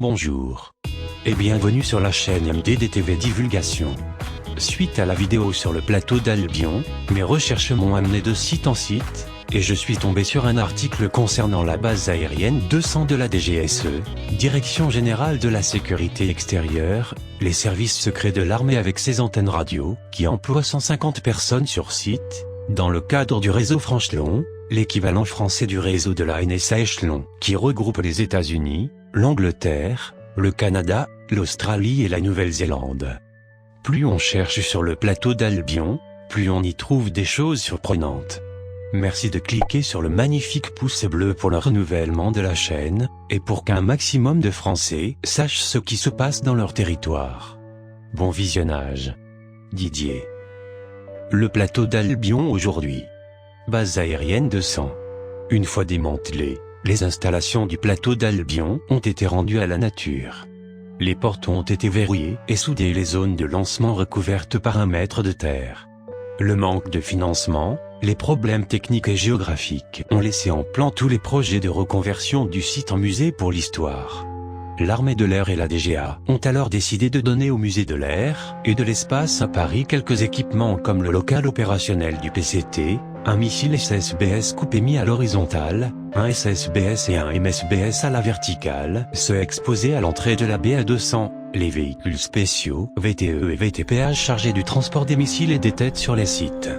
Bonjour. Et bienvenue sur la chaîne MDDTV Divulgation. Suite à la vidéo sur le plateau d'Albion, mes recherches m'ont amené de site en site, et je suis tombé sur un article concernant la base aérienne 200 de la DGSE, Direction Générale de la Sécurité Extérieure, les services secrets de l'armée avec ses antennes radio, qui emploie 150 personnes sur site, dans le cadre du réseau Franchelon, l'équivalent français du réseau de la NSA Échelon, qui regroupe les États-Unis, l'Angleterre, le Canada, l'Australie et la Nouvelle-Zélande. Plus on cherche sur le plateau d'Albion, plus on y trouve des choses surprenantes. Merci de cliquer sur le magnifique pouce bleu pour le renouvellement de la chaîne, et pour qu'un maximum de Français sachent ce qui se passe dans leur territoire. Bon visionnage. Didier. Le plateau d'Albion aujourd'hui. Base aérienne 200. Une fois démantelées, les installations du plateau d'Albion ont été rendues à la nature. Les portes ont été verrouillées et soudées, les zones de lancement recouvertes par 1 mètre de terre. Le manque de financement, les problèmes techniques et géographiques ont laissé en plan tous les projets de reconversion du site en musée pour l'histoire. L'armée de l'air et la DGA ont alors décidé de donner au musée de l'air et de l'espace à Paris quelques équipements comme le local opérationnel du PCT, un missile SSBS coupé mis à l'horizontale, un SSBS et un MSBS à la verticale, ceux exposés à l'entrée de la BA200, les véhicules spéciaux, VTE et VTPH chargés du transport des missiles et des têtes sur les sites.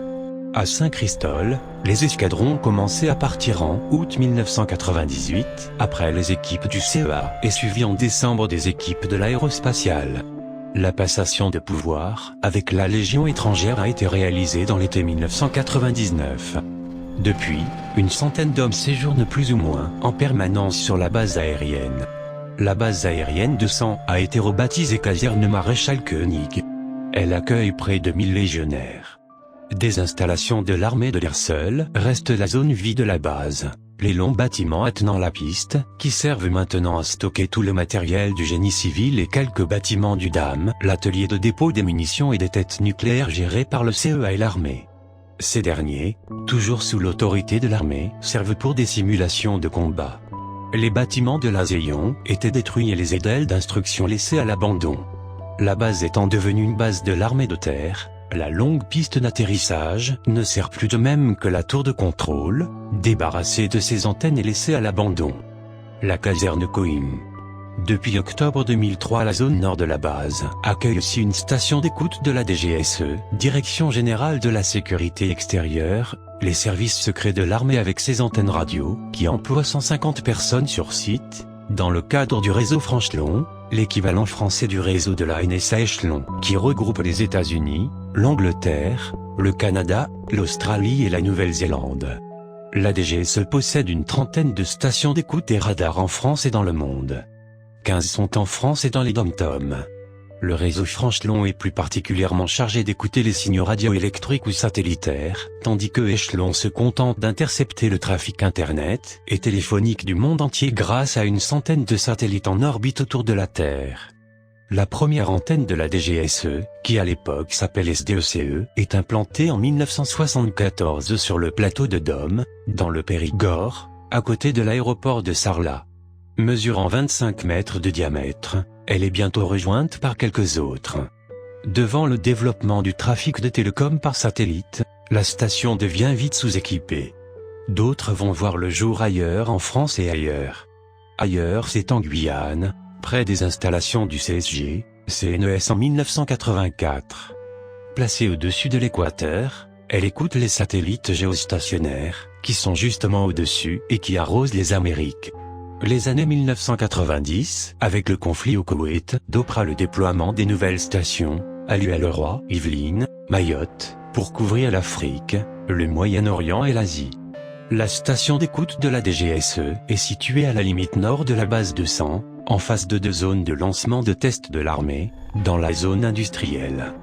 À Saint-Christol, les escadrons ont commencé à partir en août 1998, après les équipes du CEA, et suivi en décembre des équipes de l'aérospatiale. La passation de pouvoir avec la Légion étrangère a été réalisée dans l'été 1999. Depuis, une centaine d'hommes séjournent plus ou moins en permanence sur la base aérienne. La base aérienne 200 a été rebaptisée caserne Maréchal Koenig. Elle accueille près de 1000 légionnaires. Des installations de l'armée de l'air seule reste la zone vide de la base. Les longs bâtiments attenant la piste, qui servent maintenant à stocker tout le matériel du génie civil, et quelques bâtiments du DAM, l'atelier de dépôt des munitions et des têtes nucléaires gérés par le CEA et l'armée. Ces derniers, toujours sous l'autorité de l'armée, servent pour des simulations de combat. Les bâtiments de l'Azéion étaient détruits et les ailes d'instruction laissées à l'abandon. La base étant devenue une base de l'armée de terre, la longue piste d'atterrissage ne sert plus, de même que la tour de contrôle, débarrassée de ses antennes et laissée à l'abandon. La caserne Coim. Depuis octobre 2003, la zone nord de la base accueille aussi une station d'écoute de la DGSE, Direction Générale de la Sécurité Extérieure, les services secrets de l'armée avec ses antennes radio, qui emploie 150 personnes sur site, dans le cadre du réseau Franchelon, l'équivalent français du réseau de la NSA Échelon, qui regroupe les États-Unis, l'Angleterre, le Canada, l'Australie et la Nouvelle-Zélande. La DGSE possède une trentaine de stations d'écoute et radars en France et dans le monde. 15 sont en France et dans les dom-toms. Le réseau Franchelon est plus particulièrement chargé d'écouter les signaux radioélectriques ou satellitaires, tandis que Échelon se contente d'intercepter le trafic Internet et téléphonique du monde entier grâce à une centaine de satellites en orbite autour de la Terre. La première antenne de la DGSE, qui à l'époque s'appelle SDECE, est implantée en 1974 sur le plateau de Dôme, dans le Périgord, à côté de l'aéroport de Sarlat. Mesurant 25 mètres de diamètre, elle est bientôt rejointe par quelques autres. Devant le développement du trafic de télécom par satellite, la station devient vite sous-équipée. D'autres vont voir le jour ailleurs en France et ailleurs. Ailleurs, c'est en Guyane, près des installations du CSG, CNES en 1984. Placée au-dessus de l'équateur, elle écoute les satellites géostationnaires, qui sont justement au-dessus et qui arrosent les Amériques. Les années 1990, avec le conflit au Koweït, dopera le déploiement des nouvelles stations, à l'Île-Roi, Yvelines, Mayotte, pour couvrir l'Afrique, le Moyen-Orient et l'Asie. La station d'écoute de la DGSE est située à la limite nord de la base 200, en face de 2 zones de lancement de tests de l'armée, dans la zone industrielle.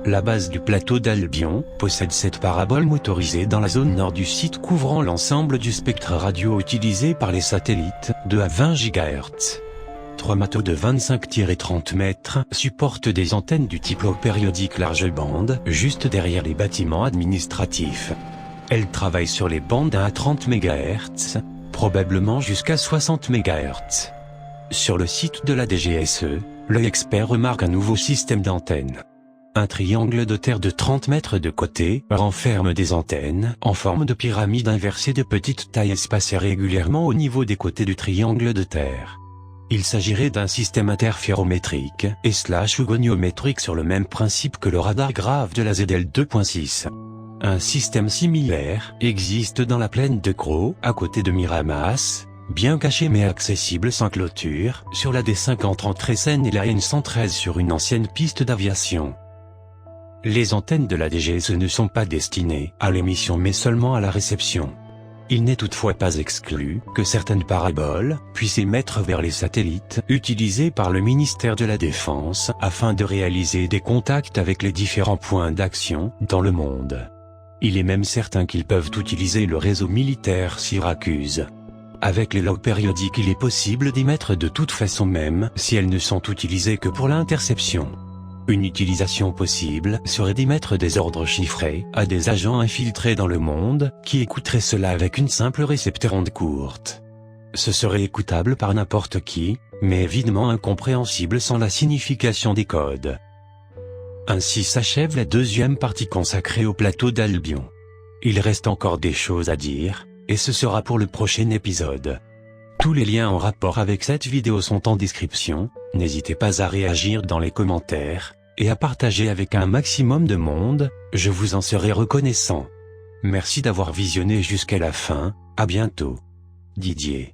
La base du plateau d'Albion possède 7 paraboles motorisées dans la zone nord du site, couvrant l'ensemble du spectre radio utilisé par les satellites, de à 20 GHz. 3 mâteaux de 25-30 mètres supportent des antennes du type périodique large bande, juste derrière les bâtiments administratifs. Elles travaillent sur les bandes à 30 MHz, probablement jusqu'à 60 MHz. Sur le site de la DGSE, l'œil expert remarque un nouveau système d'antennes. Un triangle de terre de 30 mètres de côté renferme des antennes en forme de pyramide inversée de petite taille espacées régulièrement au niveau des côtés du triangle de terre. Il s'agirait d'un système interférométrique et / ou goniométrique sur le même principe que le radar grave de la ZL 2.6. Un système similaire existe dans la plaine de Crau, à côté de Miramas, bien caché mais accessible sans clôture, sur la D50 entre Essen et la N113 sur une ancienne piste d'aviation. Les antennes de la DGSE ne sont pas destinées à l'émission mais seulement à la réception. Il n'est toutefois pas exclu que certaines paraboles puissent émettre vers les satellites utilisés par le ministère de la Défense afin de réaliser des contacts avec les différents points d'action dans le monde. Il est même certain qu'ils peuvent utiliser le réseau militaire Syracuse. Avec les logs périodiques, il est possible d'émettre de toute façon même si elles ne sont utilisées que pour l'interception. Une utilisation possible serait d'émettre des ordres chiffrés à des agents infiltrés dans le monde, qui écouteraient cela avec une simple récepteur onde courte. Ce serait écoutable par n'importe qui, mais évidemment incompréhensible sans la signification des codes. Ainsi s'achève la deuxième partie consacrée au plateau d'Albion. Il reste encore des choses à dire, et ce sera pour le prochain épisode. Tous les liens en rapport avec cette vidéo sont en description, n'hésitez pas à réagir dans les commentaires, et à partager avec un maximum de monde, je vous en serai reconnaissant. Merci d'avoir visionné jusqu'à la fin, à bientôt. Didier.